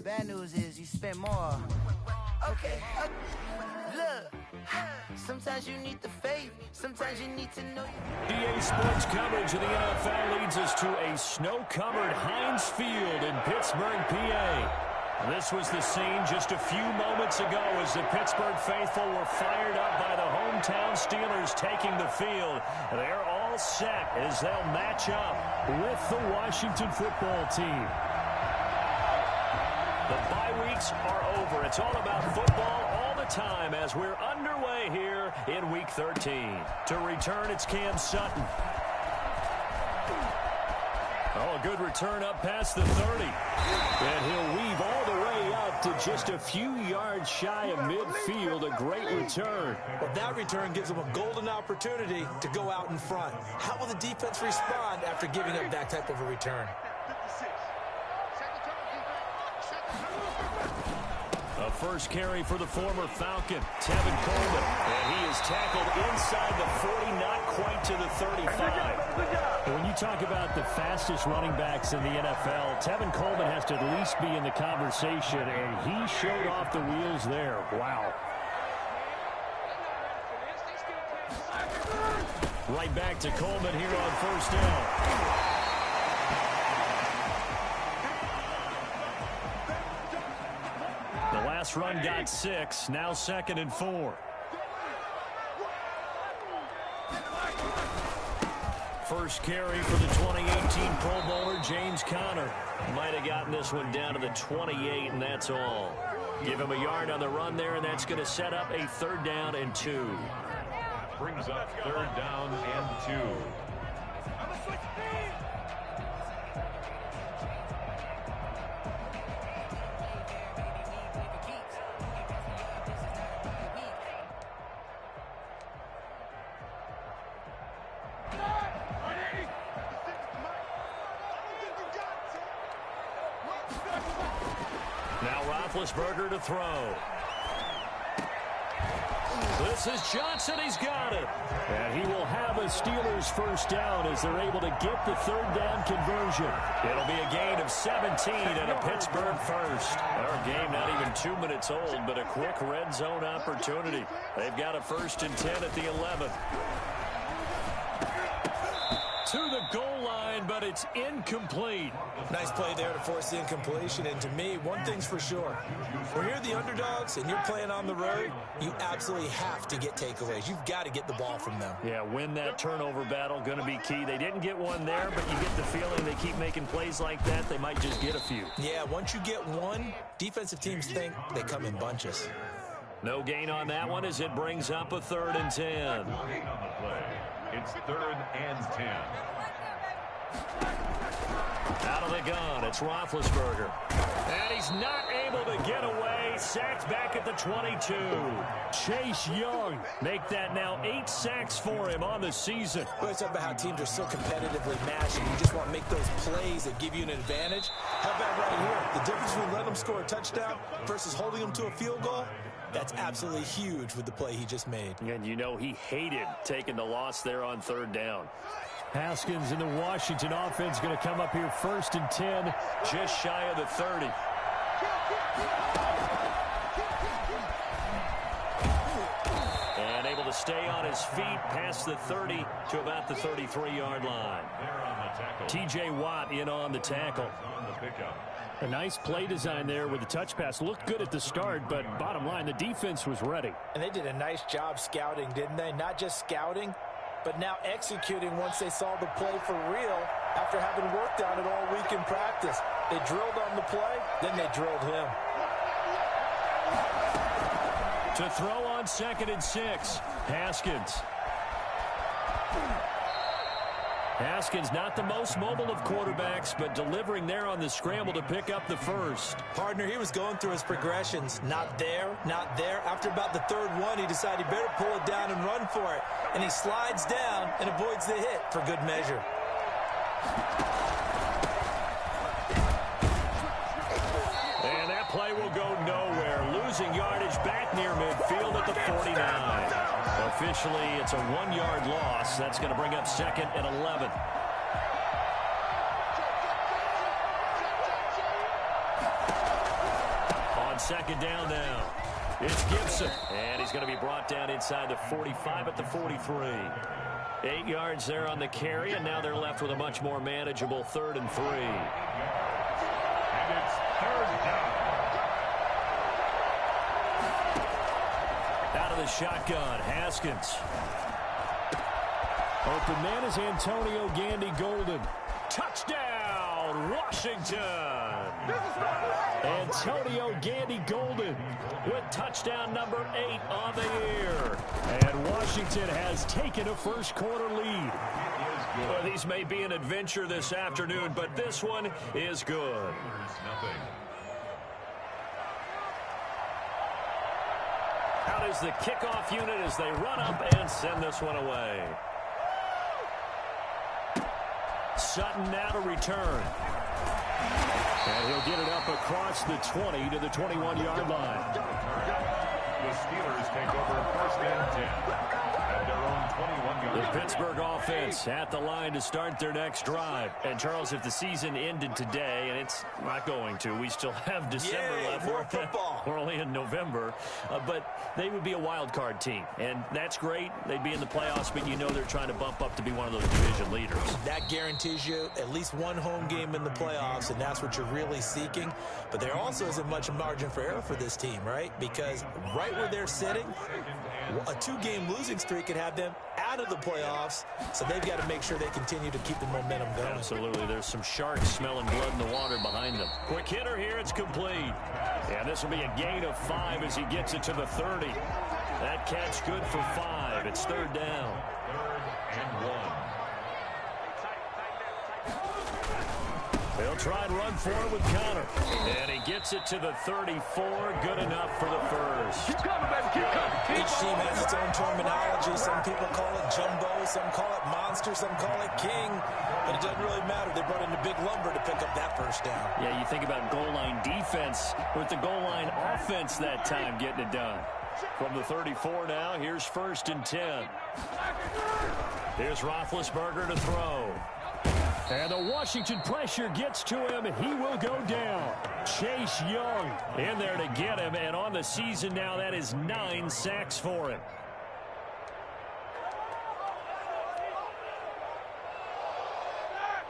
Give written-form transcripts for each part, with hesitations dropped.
bad news is you spend more. Okay. Look, sometimes you need the faith. Sometimes you need to know. EA Sports coverage of the NFL leads us to a snow-covered Heinz Field in Pittsburgh, PA. This was the scene just a few moments ago as the Pittsburgh faithful were fired up by the hometown Steelers taking the field. They're all set as they'll match up with the Washington football team. The bye weeks are over. It's all about football all the time as we're underway here in Week 13. To return, it's Cam Sutton. Oh, a good return up past the 30. And he'll weave all the way out to just a few yards shy of midfield. A great return. Well, that return gives them a golden opportunity to go out in front. How will the defense respond after giving up that type of a return? A first carry for the former Falcon, Tevin Coleman. And he is tackled inside the 40, not quite to the 35. When you talk about the fastest running backs in the NFL, Tevin Coleman has to at least be in the conversation, and he showed off the wheels there. Wow. Right back to Coleman here on first down. The last run got 6, now 2nd and 4. First carry for the 2018 Pro Bowler, James Conner. Might have gotten this one down to the 28, and that's all. Give him a yard on the run there, and that's going to set up a 3rd down and 2. Brings up 3rd down and 2. Now Roethlisberger to throw. This is Johnson. He's got it. And he will have a Steelers first down as they're able to get the 3rd down conversion. It'll be a gain of 17 and a Pittsburgh first. Our game not even 2 minutes old, but a quick red zone opportunity. They've got a 1st and 10 at the 11. To the goal line, but it's incomplete. Nice play there to force the incompletion. And to me, one thing's for sure. When you're the underdogs and you're playing on the road, you absolutely have to get takeaways. You've got to get the ball from them. Yeah, win that turnover battle, going to be key. They didn't get one there, but you get the feeling they keep making plays like that, they might just get a few. Yeah, once you get one, defensive teams think they come in bunches. No gain on that one as it brings up a 3rd and 10. It's 3rd and 10. Out of the gun, it's Roethlisberger. And he's not able to get away. Sacked back at the 22. Chase Young make that now 8 sacks for him on the season. We always talk about how teams are so competitively matched, and you just want to make those plays that give you an advantage. How about right here? The difference between letting them score a touchdown versus holding them to a field goal? That's absolutely huge with the play he just made. And you know he hated taking the loss there on 3rd down. Haskins in the Washington offense going to come up here 1st and 10, just shy of the 30. And able to stay on his feet past the 30 to about the 33-yard line. T.J. Watt in on the tackle. A nice play design there with the touch pass. Looked good at the start, but bottom line, the defense was ready. And they did a nice job scouting, didn't they? Not just scouting, but now executing once they saw the play for real after having worked on it all week in practice. They drilled on the play, then they drilled him. To throw on 2nd and 6, Haskins. Haskins not the most mobile of quarterbacks, but delivering there on the scramble to pick up the 1st. Partner, he was going through his progressions. Not there, not there. After about the 3rd one, he decided he better pull it down and run for it. And he slides down and avoids the hit for good measure. And that play will go nowhere. Losing yardage back near midfield at the 49. Officially, it's a 1-yard loss. That's going to bring up 2nd and 11. second down now. It's Gibson, and he's going to be brought down inside the 45 at the 43. 8 yards there on the carry, and now they're left with a much more manageable 3rd and 3. And it's 3rd down. Out of the shotgun, Haskins. Open man is Antonio Gandy-Golden. Touchdown, Washington! Antonio Gandy-Golden with touchdown number 8 on the year. And Washington has taken a first-quarter lead. Well, these may be an adventure this afternoon, but this one is good. Out is the kickoff unit as they run up and send this one away. Sutton now to return. And he'll get it up across the 20 to the 21-yard line. The Steelers take over 1st and 10 at their own 21-yard line. The Pittsburgh offense at the line to start their next drive. And, Charles, if the season ended today, and it's not going to, we still have December left. More football. We're only in November. But they would be a wild card team. And that's great. They'd be in the playoffs, but you know they're trying to bump up to be one of those division leaders. That guarantees you at least one home game in the playoffs, and that's what you're really seeking. But there also isn't much margin for error for this team, right? Because right where they're sitting, a 2-game losing streak could have them out of the playoffs, so they've got to make sure they continue to keep the momentum going. Absolutely. There's some sharks smelling blood in the water behind them. Quick hitter here. It's complete. And this will be a gain of 5 as he gets it to the 30. That catch good for 5. It's 3rd down. 3rd and 1. They'll try and run for it with Connor. And he gets it to the 34. Good enough for the first. Each team has its own terminology. Some people call it jumbo, some call it monster, some call it king. But it doesn't really matter. They brought in a big lumber to pick up that first down. Yeah, you think about goal line defense with the goal line offense that time getting it done. From the 34 now, here's 1st and 10. Here's Roethlisberger to throw. And the Washington pressure gets to him. He will go down. Chase Young in there to get him. And on the season now, that is 9 sacks for him.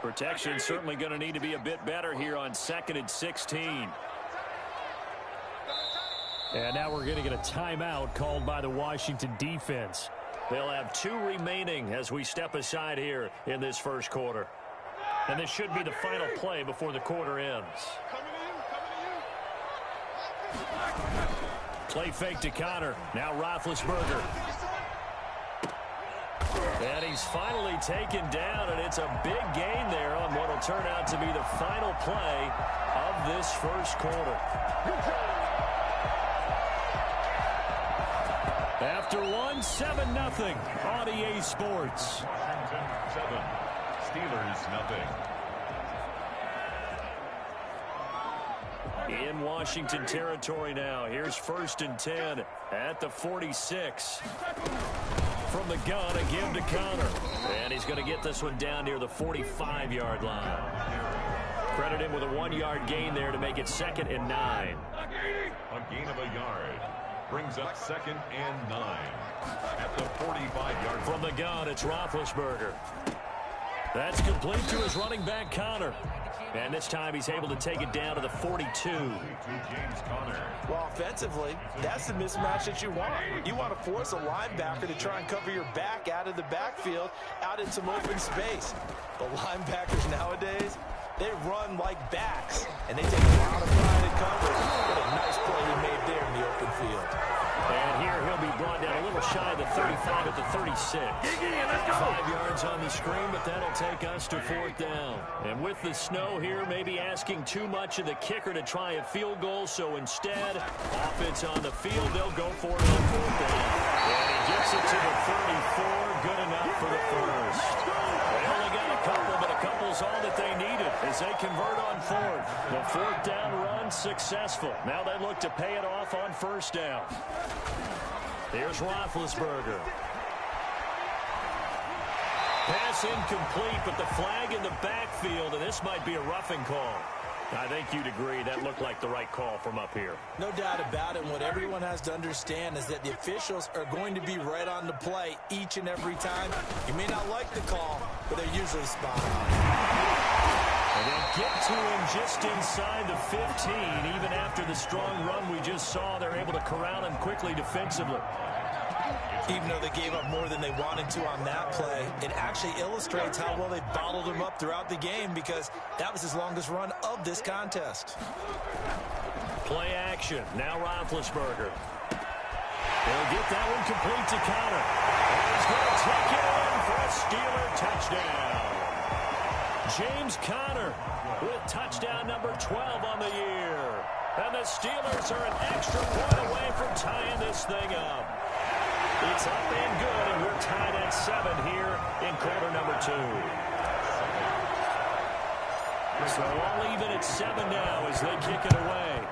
Protection certainly going to need to be a bit better here on 2nd and 16. And now we're going to get a timeout called by the Washington defense. They'll have 2 remaining as we step aside here in this first quarter. And this should be the final play before the quarter ends. Play fake to Connor. Now Roethlisberger. And he's finally taken down, and it's a big gain there on what will turn out to be the final play of this first quarter. After 1, 7-0 on EA Sports. Washington 7, Steelers nothing. In Washington territory now. Here's 1st and 10 at the 46. From the gun, a give to Connor. And he's going to get this one down near the 45-yard line. Credit him with a 1-yard gain there to make it 2nd and 9. A gain of a yard brings up 2nd and 9 at the 45-yard. From the gun, it's Roethlisberger. That's complete to his running back, Connor. And this time he's able to take it down to the 42. James Conner. Well, offensively, that's the mismatch that you want. You want to force a linebacker to try and cover your back out of the backfield, out in some open space. But linebackers nowadays, they run like backs, and they take a lot of pride in coverage. What a nice play he made there in the open field. And here he'll be brought down a little shy of the 35 at the 36. 5 yards on the screen, but that'll take us to 4th down. And with the snow here, maybe asking too much of the kicker to try a field goal, so instead, offense on the field, they'll go for it on 4th down. And he gets it to the 34, good enough for the first. They only got a couple, but a couple's all that they needed as they convert on 4th. The 4th down run successful. Now they look to pay it off on 1st down. Here's Roethlisberger. Pass incomplete, but the flag in the backfield, and this might be a roughing call. I think you'd agree that looked like the right call from up here. No doubt about it. What everyone has to understand is that the officials are going to be right on the play each and every time. You may not like the call, but they're usually spot on. And they'll get to him just inside the 15. Even after the strong run we just saw, they're able to corral him quickly defensively. Even though they gave up more than they wanted to on that play, it actually illustrates how well they bottled him up throughout the game because that was his longest run of this contest. Play action. Now Roethlisberger. He'll get that one complete to Connor. And he's going to take it in for a Steeler touchdown. James Conner with touchdown number 12 on the year. And the Steelers are an extra point away from tying this thing up. It's up and good, and we're tied at 7 here in quarter number 2. So all even at 7 now as they kick it away.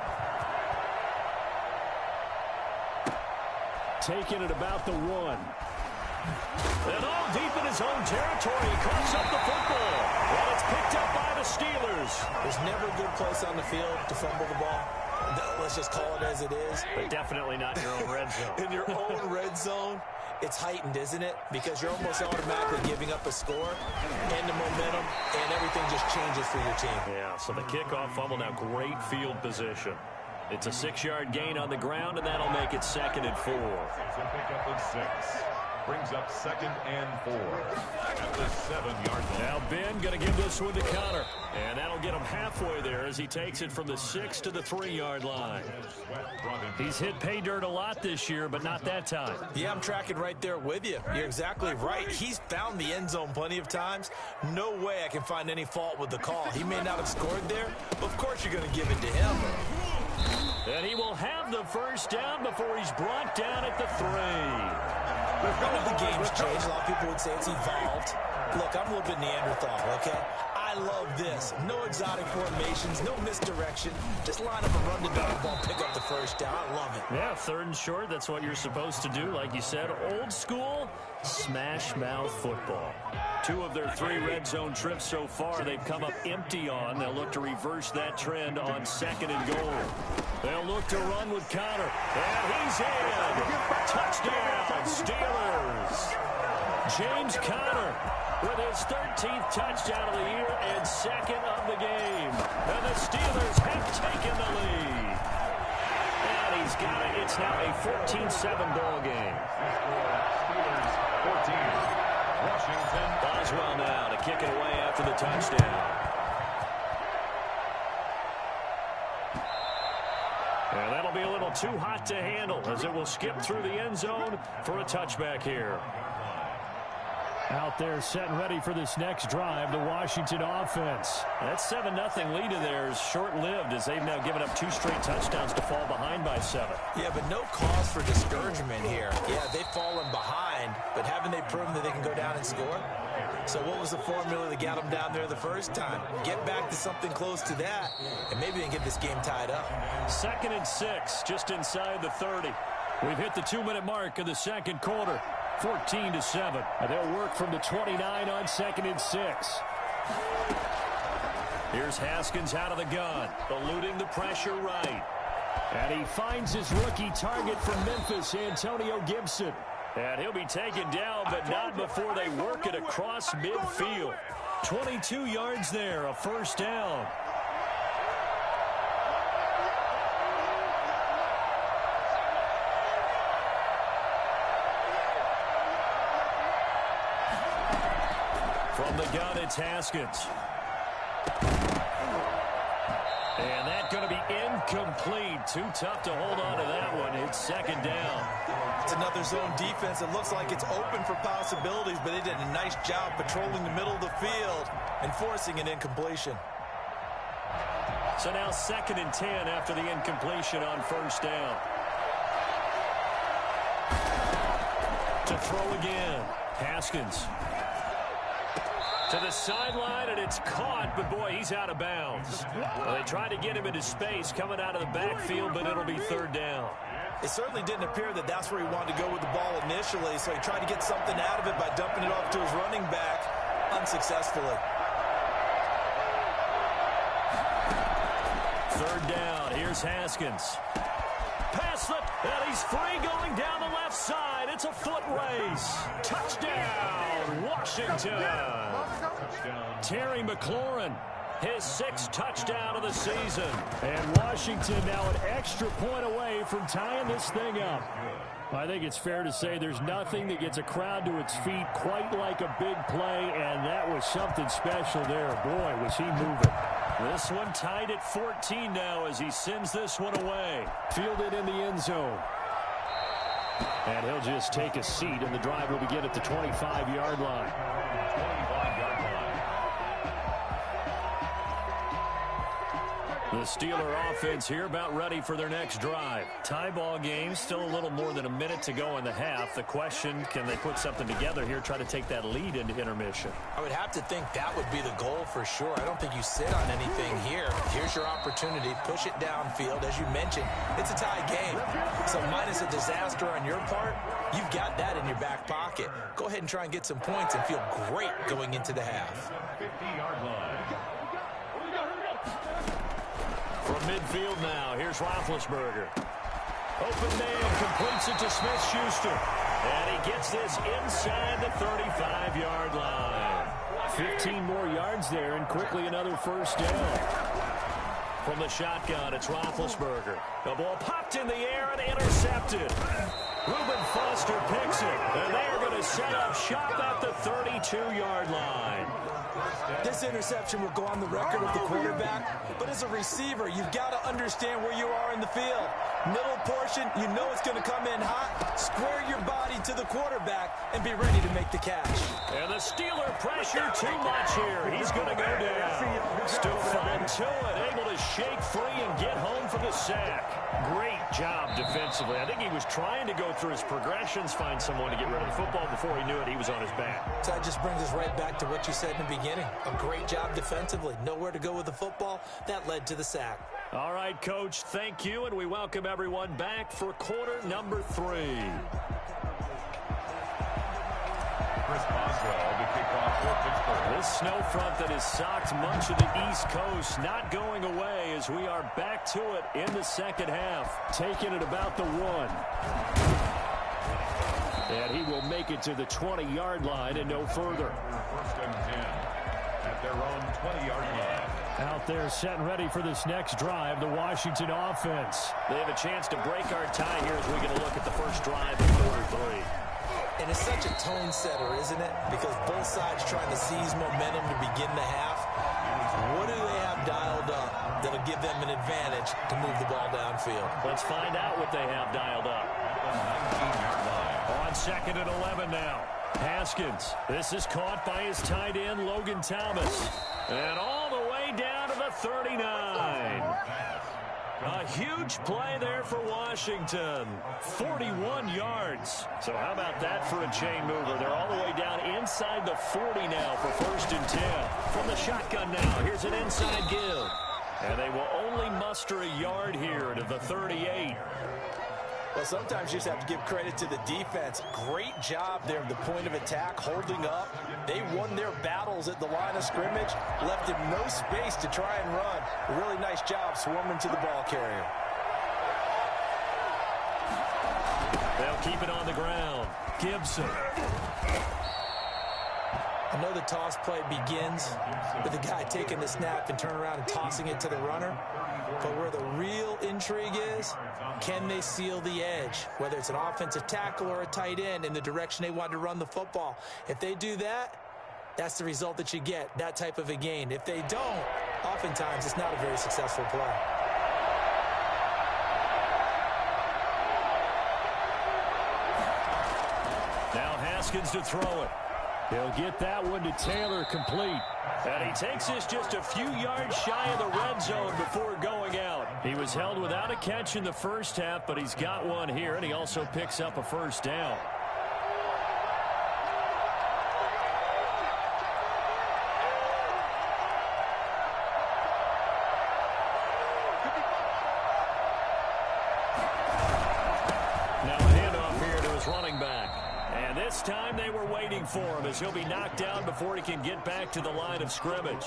Taking it about the 1. And all deep in his own territory, he coughs up the football. And it's picked up by the Steelers. There's never a good place on the field to fumble the ball. Let's just call it as it is. But definitely not in your own red zone. In your own red zone, it's heightened, isn't it? Because you're almost automatically giving up a score and the momentum, and everything just changes for your team. Yeah, so the kickoff fumble, now great field position. It's a 6-yard gain on the ground, and that'll make it 2nd and 4. So pick up the 6. Brings up 2nd and 4 at the 7-yard line. Now Ben going to give this one to Connor. And that'll get him halfway there as he takes it from the 6 to the 3-yard line. He's hit pay dirt a lot this year, but not that time. Yeah, I'm tracking right there with you. You're exactly right. He's found the end zone plenty of times. No way I can find any fault with the call. He may not have scored there, but of course you're going to give it to him. And he will have the first down before he's brought down at the 3. I know the game's changed. A lot of people would say it's evolved. Look, I'm a little bit Neanderthal, okay? I love this. No exotic formations, no misdirection. Just line up and run the down ball, pick up the first down. I love it. Yeah, 3rd and short, that's what you're supposed to do. Like you said, old school, smash mouth football. 2 of their 3 red zone trips so far, they've come up empty on. They'll look to reverse that trend on 2nd and goal. They'll look to run with Connor. And he's in. Touchdown, Steelers. James Conner with his 13th touchdown of the year and 2nd of the game. And the Steelers have taken the lead. And he's got it. It's now a 14-7 ball game. Steelers 14. Washington. Boswell now to kick it away after the touchdown. And that'll be a little too hot to handle as it will skip through the end zone for a touchback here. Out there set and ready for this next drive, the Washington offense. That 7-0 lead of theirs short-lived as they've now given up 2 straight touchdowns to fall behind by 7. Yeah, but no cause for discouragement here. Yeah, they've fallen behind, but haven't they proven that they can go down and score? So what was the formula that got them down there the first time? Get back to something close to that, and maybe they can get this game tied up. 2nd and 6, just inside the 30. We've hit the 2-minute mark of the 2nd quarter. 14-7. And they'll work from the 29 on 2nd and 6. Here's Haskins out of the gun, eluding the pressure right. And he finds his rookie target from Memphis, Antonio Gibson. And he'll be taken down, but not before they work it across midfield. 22 yards there, a first down. From the gun, it's Haskins. And that's going to be incomplete. Too tough to hold on to that one. It's 2nd down. It's another zone defense. It looks like it's open for possibilities, but they did a nice job patrolling the middle of the field and forcing an incompletion. So now 2nd and 10 after the incompletion on first down. To throw again. Haskins. To the sideline, and it's caught, but boy, he's out of bounds. Well, they tried to get him into space coming out of the backfield, but it'll be 3rd down. It certainly didn't appear that that's where he wanted to go with the ball initially, so he tried to get something out of it by dumping it off to his running back unsuccessfully. Here's Haskins. Pass it, and he's free going down the left side. It's a foot race. Touchdown, Washington. Terry McLaurin, his 6th touchdown of the season. And Washington now an extra point away from tying this thing up. I think it's fair to say there's nothing that gets a crowd to its feet quite like a big play, and that was something special there. Boy, was he moving. This one tied at 14 now as he sends this one away. Fielded in the end zone. And he'll just take a seat, and the drive will begin at the 25-yard line. 25-yard line. The Steeler offense here about ready for their next drive. Tie ball game, still a little more than a minute to go in the half. The question, can they put something together here, try to take that lead into intermission? I would have to think that would be the goal for sure. I don't think you sit on anything here. Here's your opportunity. Push it downfield. As you mentioned, it's a tie game. So minus a disaster on your part, you've got that in your back pocket. Go ahead and try and get some points and feel great going into the half. 50-yard line. From midfield now, here's Roethlisberger. Open man, completes it to Smith-Schuster. And he gets this inside the 35-yard line. 15 more yards there, and quickly another first down. From the shotgun, it's Roethlisberger. The ball popped in the air and intercepted. Reuben Foster picks it, and they're going to set up shop at the 32-yard line. This interception will go on the record of the quarterback, but as a receiver, you've got to understand where you are in the field. Middle portion, you know it's going to come in hot. Square your body to the quarterback and be ready to make the catch. And the Steeler pressure too much here. He's going to go down. Still fun to it, able to shake free and get home for the sack. Great job defensively. I think he was trying to go through his progressions, find someone to get rid of the football. Before he knew it, he was on his back. So that just brings us right back to what you said in the beginning. A great job defensively. Nowhere to go with the football. That led to the sack. All right, Coach, thank you, and we welcome everyone back for quarter number 3. Chris Boswell to kick off for Pittsburgh. This snow front that has socked much of the East Coast not going away as we are back to it in the second half. Taking it about the 1. And he will make it to the 20-yard line and no further. First and 10 at their own 20-yard line. Out there set and ready for this next drive, the Washington offense. They have a chance to break our tie here as we get a look at the first drive of quarter 3. And it's such a tone setter, isn't it? Because both sides trying to seize momentum to begin the half. What do they have dialed up that'll give them an advantage to move the ball downfield? Let's find out what they have dialed up. 19-yard line. On second and 11 now. Haskins. This is caught by his tight end, Logan Thomas. And all the way down to the 39. A huge play there for Washington. 41 yards. So how about that for a chain mover? They're all the way down inside the 40 now for first and 10. From the shotgun now, here's an inside give. And they will only muster a yard here to the 38. Well, sometimes you just have to give credit to the defense. Great job there at the point of attack, holding up. They won their battles at the line of scrimmage, left him no space to try and run. A really nice job swarming to the ball carrier. They'll keep it on the ground. Gibson. I know the toss play begins with the guy taking the snap and turning around and tossing it to the runner. But where the real intrigue is, can they seal the edge? Whether it's an offensive tackle or a tight end in the direction they want to run the football. If they do that, that's the result that you get, that type of a gain. If they don't, oftentimes it's not a very successful play. Now Haskins to throw it. He'll get that one to Taylor complete. And he takes this just a few yards shy of the red zone before going out. He was held without a catch in the first half, but he's got one here, and he also picks up a first down. Now a handoff here to his running back. And this time they were waiting for him as he'll be knocked down before he can get back to the line of scrimmage.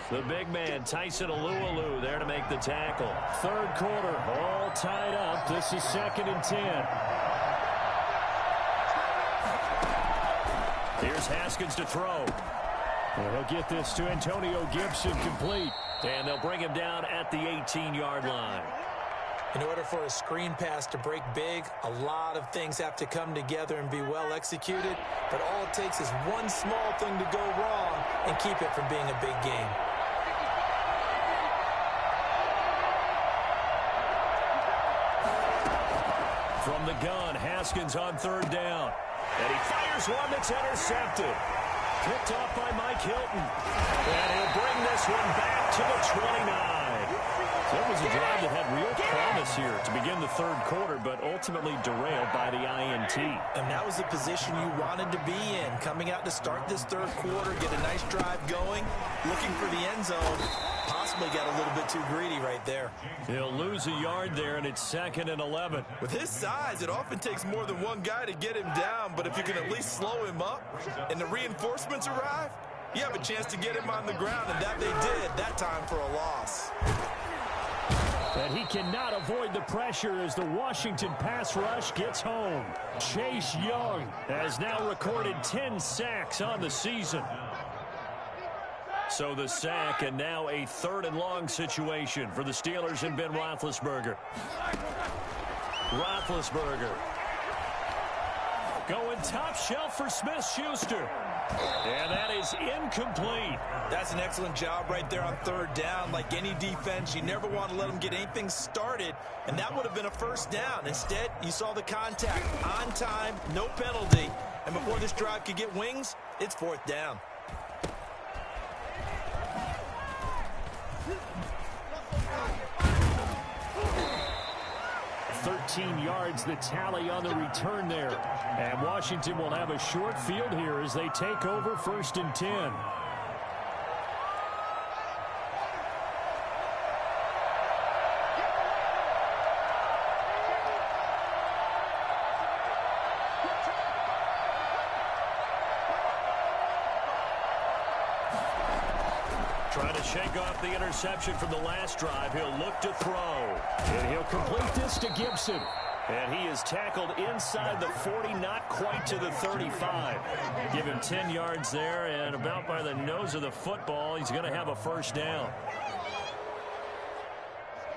The big man, Tyson Alualu, there to make the tackle. Third quarter, all tied up. This is 2nd and 10. Here's Haskins to throw. And he'll get this to Antonio Gibson complete. And they'll bring him down at the 18-yard line. In order for a screen pass to break big, a lot of things have to come together and be well executed. But all it takes is one small thing to go wrong and keep it from being a big game. From the gun, Haskins on 3rd down. And he fires one that's intercepted. Picked off by Mike Hilton. And he'll bring this one back to the 29. That was a drive that had real promise here to begin the 3rd quarter, but ultimately derailed by the INT. And that was the position you wanted to be in. Coming out to start this 3rd quarter, get a nice drive going, looking for the end zone. Possibly got a little bit too greedy right there. He'll lose a yard there, and it's 2nd and 11. With his size, it often takes more than one guy to get him down, but if you can at least slow him up and the reinforcements arrive, you have a chance to get him on the ground, and that they did, that time for a loss. And he cannot avoid the pressure as the Washington pass rush gets home. Chase Young has now recorded 10 sacks on the season. So the sack, and now a 3rd and long situation for the Steelers and Ben Roethlisberger. Roethlisberger going top shelf for Smith-Schuster. And that is incomplete. That's an excellent job right there on 3rd down. Like any defense, you never want to let them get anything started, and that would have been a 1st down. Instead, you saw the contact on time, no penalty, and before this drive could get wings, it's 4th down. 13 yards the tally on the return there. And Washington will have a short field here as they take over 1st and 10. Trying to shake off the interception from the last drive. He'll look to throw. And he'll complete this to Gibson. And he is tackled inside the 40, not quite to the 35. Give him 10 yards there, and about by the nose of the football, he's going to have a 1st down.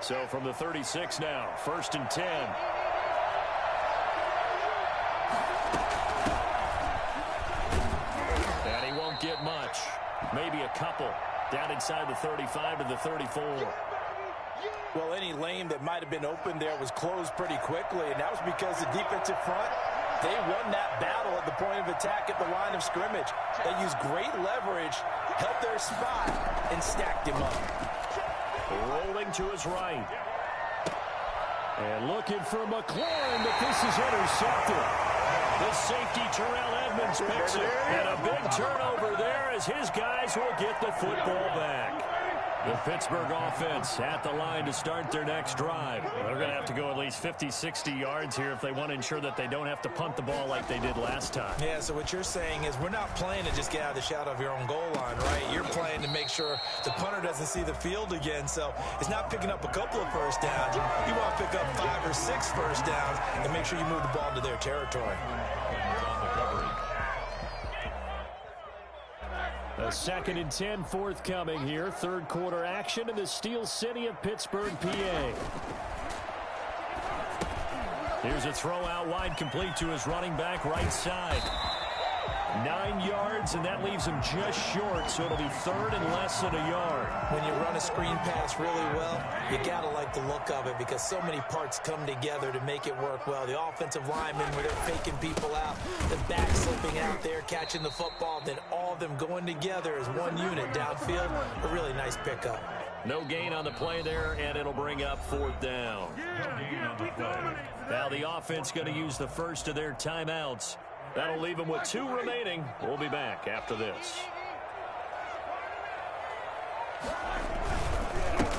So from the 36 now, 1st and 10. And he won't get much. Maybe a couple. Down inside the 35 to the 34. Well, any lane that might have been open there was closed pretty quickly, and that was because the defensive front, they won that battle at the point of attack at the line of scrimmage. They used great leverage, held their spot, and stacked him up. Rolling to his right. And looking for McLaurin, but this is intercepted. The safety, Terrell Edmonds, picks it. And a big turnover there as his guys will get the football back. The Pittsburgh offense at the line to start their next drive. They're going to have to go at least 50, 60 yards here if they want to ensure that they don't have to punt the ball like they did last time. Yeah, so what you're saying is we're not playing to just get out of the shadow of your own goal line, right? You're playing to make sure the punter doesn't see the field again. So it's not picking up a couple of 1st downs. You want to pick up 5 or 6 1st downs and make sure you move the ball into their territory. A 2nd and 10 forthcoming here. 3rd quarter action in the Steel City of Pittsburgh, PA. Here's a throw out wide, complete to his running back right side. 9 yards, and that leaves him just short, so it'll be 3rd and less than a yard. When you run a screen pass really well, you got to like the look of it because so many parts come together to make it work well. The offensive linemen, where they're faking people out, the back slipping out there, catching the football, then all of them going together as one unit downfield. A really nice pickup. No gain on the play there, and it'll bring up 4th down. Now the offense going to use the first of their timeouts. That'll leave them with 2 remaining. We'll be back after this.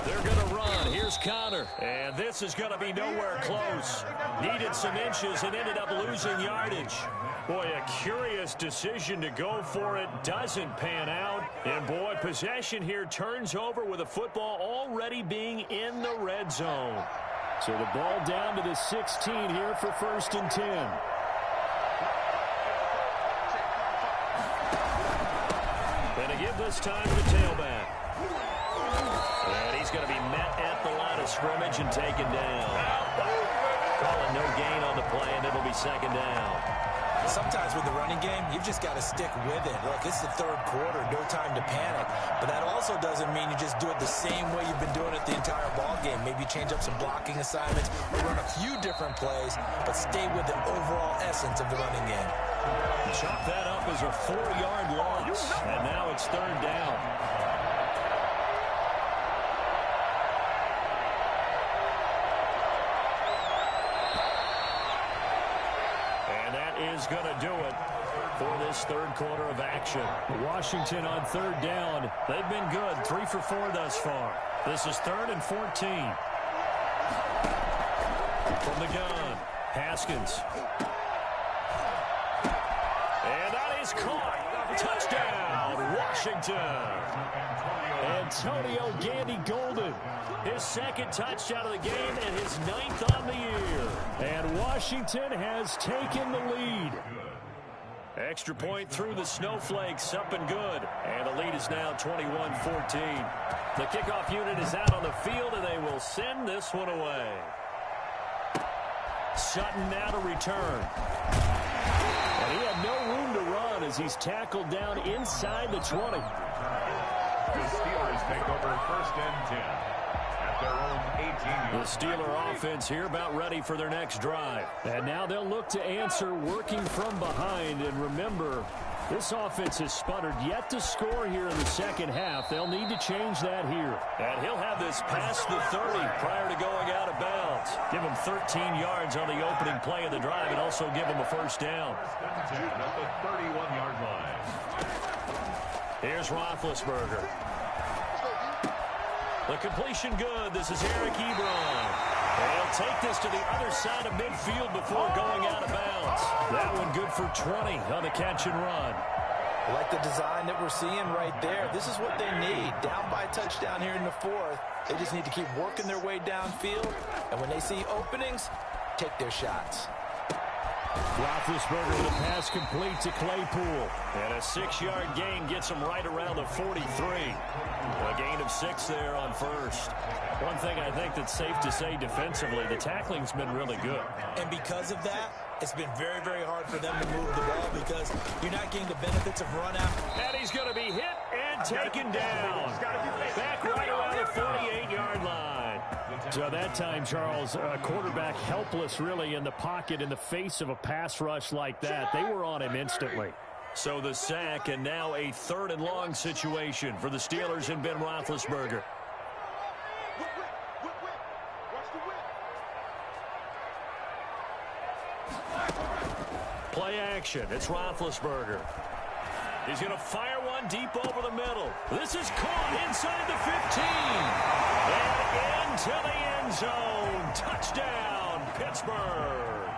They're going to run. Here's Connor. And this is going to be nowhere close. Needed some inches and ended up losing yardage. Boy, a curious decision to go for it. Doesn't pan out. And, boy, possession here turns over with the football already being in the red zone. So the ball down to the 16 here for 1st and 10. And to give this time to the tailback. And he's going to be met at the line of scrimmage and taken down. Calling no gain on the play, and it'll be 2nd down. Sometimes with the running game, you've just got to stick with it. Look, it's the 3rd quarter, no time to panic. But that also doesn't mean you just do it the same way you've been doing it the entire ball game. Maybe change up some blocking assignments or run a few different plays, but stay with the overall essence of the running game. Chop that up as a 4-yard loss, and now it's 3rd down. Is going to do it for this 3rd quarter of action. Washington on 3rd down. They've been good. 3 for 4 thus far. This is 3rd and 14. From the gun, Haskins. And that is caught. Touchdown, Washington. Antonio Gandy-Golden. His 2nd touchdown of the game and his 9th on the year. And Washington has taken the lead. Extra point through the snowflakes, up and good. And the lead is now 21-14. The kickoff unit is out on the field, and they will send this one away. Sutton now to return. And he had no room to run as he's tackled down inside the 20. The Steelers take over 1st and 10. Their own 18. The Steeler offense here about ready for their next drive. And now they'll look to answer working from behind. And remember, this offense has sputtered yet to score here in the 2nd half. They'll need to change that here. And he'll have this past the 30 prior to going out of bounds. Give him 13 yards on the opening play of the drive and also give him a 1st down. At the 31-yard line. Here's Roethlisberger. The completion good. This is Eric Ebron. And he'll take this to the other side of midfield before going out of bounds. That one good for 20 on the catch and run. I like the design that we're seeing right there. This is what they need. Down by a touchdown here in the 4th. They just need to keep working their way downfield. And when they see openings, take their shots. Roethlisberger with a pass complete to Claypool. And a 6-yard gain gets him right around the 43. A gain of 6 there on 1st. One thing I think that's safe to say defensively, the tackling's been really good. And because of that, it's been very, very hard for them to move the ball because you're not getting the benefits of run out. And he's going to be hit and taken down. Back right around the 48-yard line. So that time, Charles, quarterback helpless really in the pocket in the face of a pass rush like that. They were on him instantly. So the sack, and now a 3rd and long situation for the Steelers and Ben Roethlisberger. Play action. It's Roethlisberger. He's going to fire one deep over the middle. This is caught inside the 15. And into the end zone. Touchdown, Pittsburgh.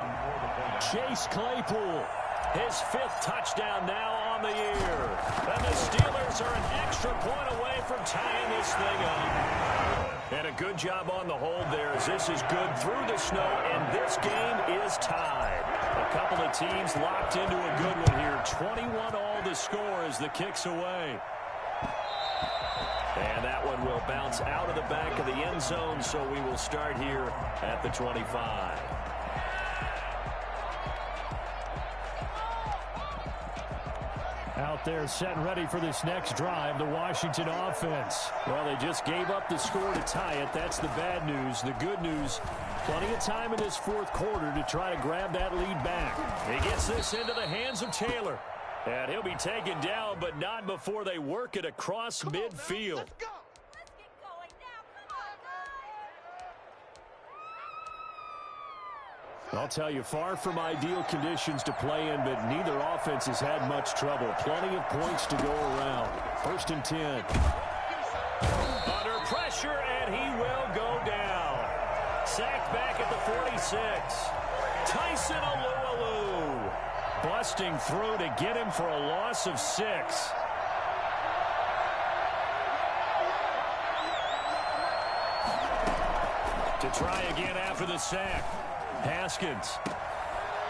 Chase Claypool. His 5th touchdown now on the year. And the Steelers are an extra point away from tying this thing up. And a good job on the hold there as this is good through the snow, and this game is tied. A couple of teams locked into a good one here. 21 all to score as the kick's away. And that one will bounce out of the back of the end zone, so we will start here at the 25. Out there set and ready for this next drive, the Washington offense. Well, they just gave up the score to tie it. That's the bad news. The good news, plenty of time in this 4th quarter to try to grab that lead back. He gets this into the hands of Taylor. And he'll be taken down, but not before they work it across midfield. I'll tell you, far from ideal conditions to play in, but neither offense has had much trouble. Plenty of points to go around. 1st and 10. Under pressure, and he will go down. Sacked back at the 46. Tyson Alualu. busting through to get him for a loss of 6. To try again after the sack. Haskins.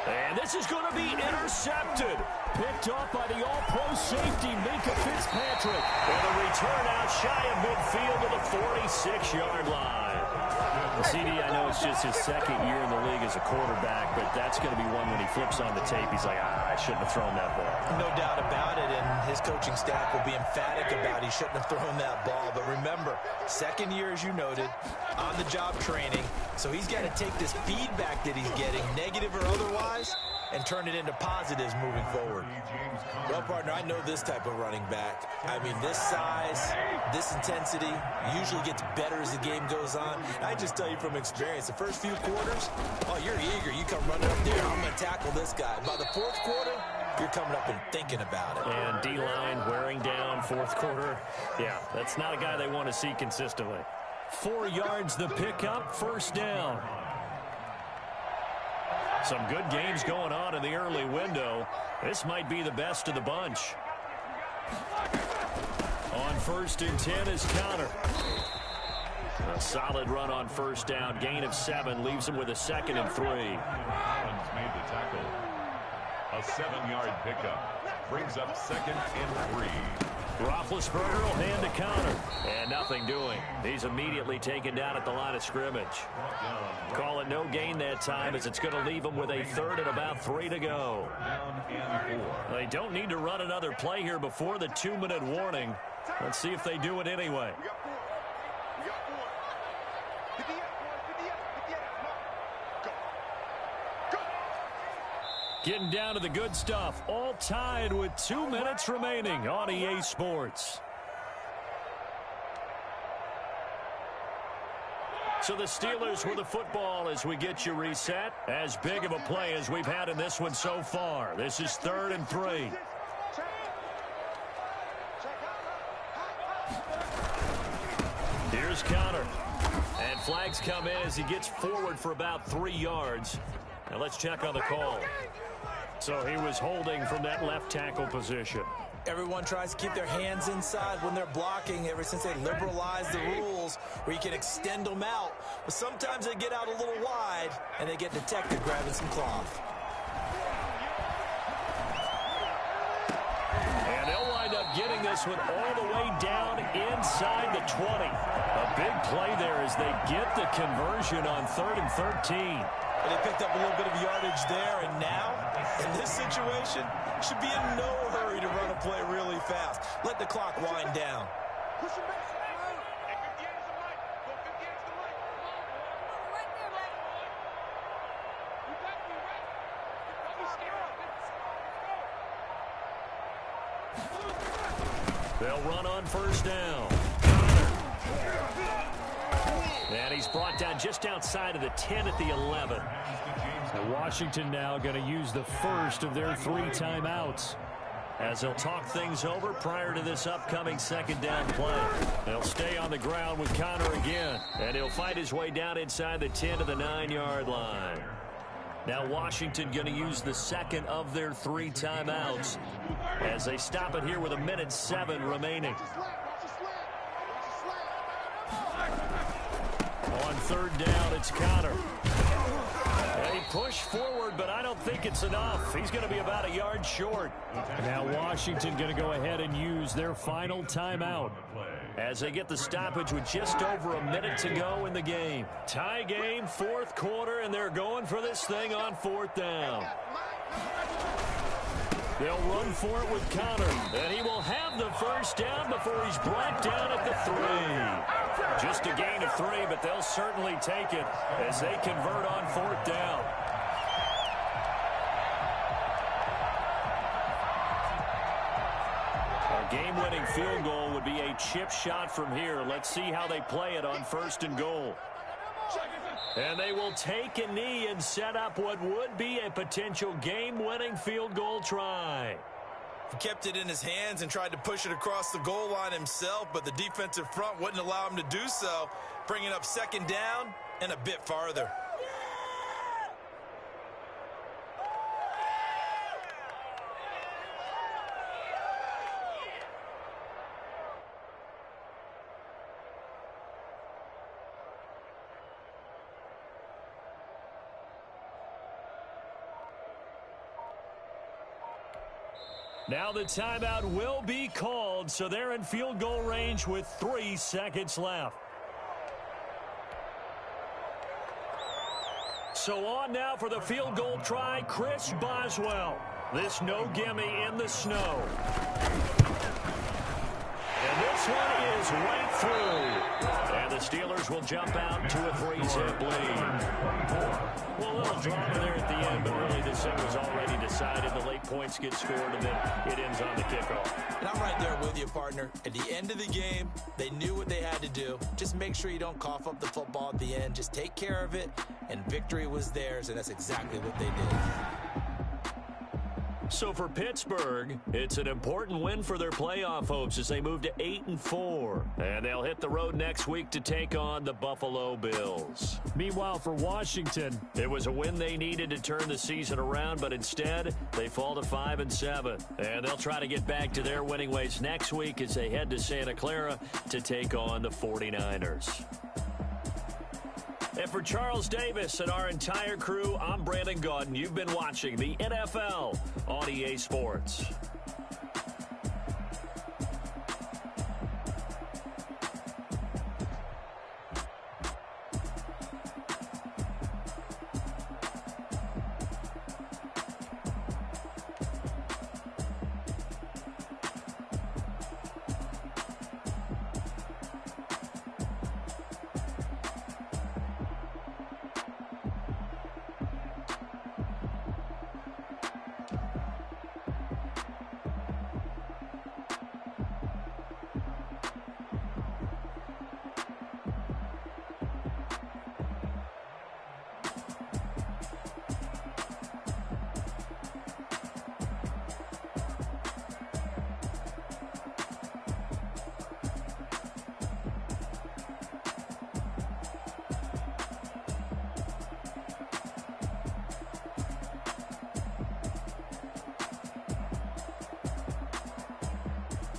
And this is going to be intercepted. Picked off by the all-pro safety, Minka Fitzpatrick. And a return out shy of midfield to the 46-yard line. CD, I know it's just his second year in the league as a quarterback, but that's going to be one when he flips on the tape. He's like, I shouldn't have thrown that ball. No doubt about it, and his coaching staff will be emphatic about he shouldn't have thrown that ball. But remember, second year, as you noted, on-the-job training, so he's got to take this feedback that he's getting, negative or otherwise, and turn it into positives moving forward. Well, partner, I know this type of running back. I mean, this size, this intensity usually gets better as the game goes on. I just tell you from experience, the first few quarters, oh, you're eager. You come running up there, I'm going to tackle this guy. By the fourth quarter, you're coming up and thinking about it. And D-line wearing down fourth quarter. Yeah, that's not a guy they want to see consistently. 4 yards the pickup, first down. Some good games going on in the early window. This might be the best of the bunch. On 1st and 10 is Counter. A solid run on first down. Gain of 7 leaves him with a 2nd and 3. Collins made the tackle. A 7-yard pickup brings up 2nd and 3. Roethlisberger will hand to Counter. And nothing doing. He's immediately taken down at the line of scrimmage. Call it no gain that time as it's going to leave him with a 3rd and about 3 to go. They don't need to run another play here before the 2-minute warning. Let's see if they do it anyway. Getting down to the good stuff. All tied with 2 minutes remaining on EA Sports. So the Steelers with the football as we get you reset. As big of a play as we've had in this one so far. This is 3rd and 3. Here's Counter. And flags come in as he gets forward for about 3 yards. Now let's check on the call. So he was holding from that left tackle position. Everyone tries to keep their hands inside when they're blocking ever since they liberalized the rules where you can extend them out. But sometimes they get out a little wide and they get detected grabbing some cloth. And they'll wind up getting this one all the way down inside the 20. A big play there as they get the conversion on 3rd and 13. But they picked up a little bit of yardage there, and now, in this situation, should be in no hurry to run a play really fast. Let the clock wind down. They'll run on first down. And he's brought down just outside of the 10 at the 11. And Washington now going to use the first of their 3 timeouts as they'll talk things over prior to this upcoming 2nd down play. They'll stay on the ground with Connor again, and he'll fight his way down inside the 10 to the 9-yard line. Now Washington going to use the 2nd of their 3 timeouts as they stop it here with 1:07 remaining. On 3rd down, it's Connor. And he pushed forward, but I don't think it's enough. He's going to be about a yard short. Now Washington going to go ahead and use their final timeout as they get the stoppage with just over a minute to go in the game. Tie game, 4th quarter, and they're going for this thing on 4th down. They'll run for it with Connor, and he will have the first down before he's brought down at the 3. Just a gain of 3, but they'll certainly take it as they convert on 4th down. A game-winning field goal would be a chip shot from here. Let's see how they play it on 1st and goal. And they will take a knee and set up what would be a potential game-winning field goal try. He kept it in his hands and tried to push it across the goal line himself, but the defensive front wouldn't allow him to do so, bringing up 2nd down and a bit farther. Now the timeout will be called, so they're in field goal range with 3 seconds left. So on now for the field goal try, Chris Boswell. This no gimme in the snow. And this one is right through. And the Steelers will jump out to a 3-zip lead. Well, a little drama there at the end, but really this thing was already decided. The late points get scored, and then it ends on the kickoff. And I'm right there with you, partner. At the end of the game, they knew what they had to do. Just make sure you don't cough up the football at the end. Just take care of it, and victory was theirs, and that's exactly what they did. So for Pittsburgh, it's an important win for their playoff hopes as they move to 8-4. And they'll hit the road next week to take on the Buffalo Bills. Meanwhile, for Washington, it was a win they needed to turn the season around, but instead, they fall to 5-7. And they'll try to get back to their winning ways next week as they head to Santa Clara to take on the 49ers. And for Charles Davis and our entire crew, I'm Brandon Gaudin. You've been watching the NFL on EA Sports.